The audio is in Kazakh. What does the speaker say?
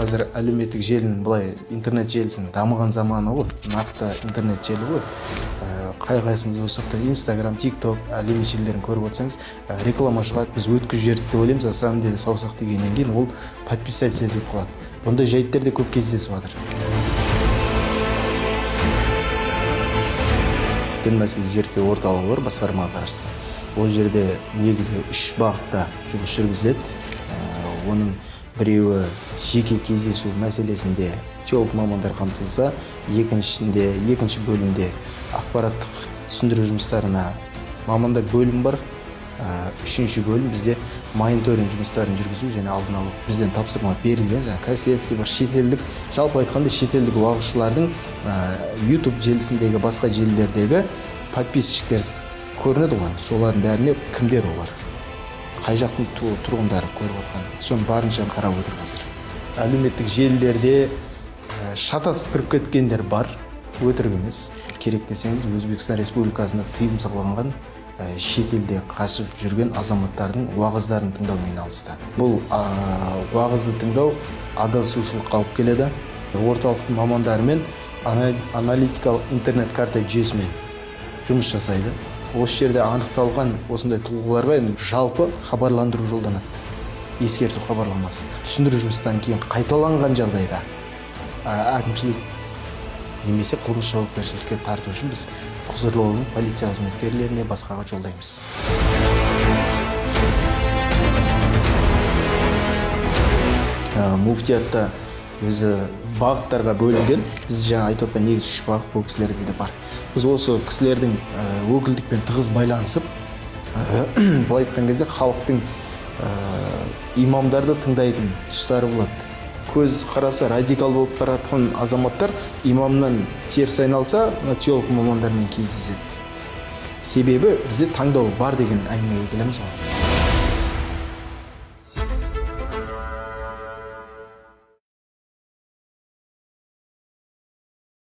Қазір әлеуметтік желінің былай интернет желісінің дамыған заманы ғой, нақты интернет желі ғой. Қай-қайсымыз болсақ та Instagram, TikTok әлеуметтік желілерін көріп отырсаңыз, реклама шығады, біз өткізіп жібердік деп ойлаймыз, на самом деле саусақ тигеннен кейін ол подписаться етіліп қалады. Бұндай жайттар да көп кездесіп жатыр. Дін мәселе зерттеу орталығы бар, басқармаға қарасты. Ол жерде негізгі 3 бағытта жұмыс жүргізіледі. Оның біреуі жеке кездесу мәселесінде теолог мамандар қамтылса, екінші бөлімде ақпараттық түсіндіру жұмыстарына мамандар бөлім бар. Үшінші бөлім бізде мониторинг жұмыстарын жүргізу және алдын алу. Бізден тапсырма берілген, Кассиецкий бар, шетелдік, жалпы айтқанда шетелдік уағызшылардың YouTube желісіндегі басқа желілердегі подписчиктер көрінеді ғой. Солардың бәріне кімдер олар? Қай жақтың тұрғындары көріп отқан? Соны барынша қарап отыр қазір. Әлеуметтік желілерде шатасып кіріп кеткендер бар, өтірік емес. Керек десеңіз, Өзбекстан Республикасында тыйым салынған шетелде қашып жүрген азаматтардың уағыздарын тыңдаумен айналысты. Бұл уағызды тыңдау адасушылыққа алып келеді. Орталықтың мамандарымен аналитикалық интернет карта жүйесімен жұмыс жасайды. Осы жерде анықталған осындай тұлғаларға жалпы хабарландыру жолданады. Ескерту хабарламасы. Түсіндіру жұмыстан кейін қайталанған жағдайда әкімшілік немесе қылмыс жауапкершілікке тарту үшін біз құзырлы орган полиция қызметкерлеріне басқаға жолдаймыз. Муфтиятта өзі бағыттарға бөлінген. Біз жаңа айтып отқан негізгі 3 бағыт бұл кісілерде де бар. Біз осы кісілердің өкілдікпен тығыз байланысып, былай айтқан кезде халықтың имамдарды тыңдайтын тұстары болады. Көз қараса радикал болып баратқан азаматтар имамнан теріс айналса, теолог мамандармен кездеседі. Себебі бізде таңдау бар деген әңгімеге келеміз ғой.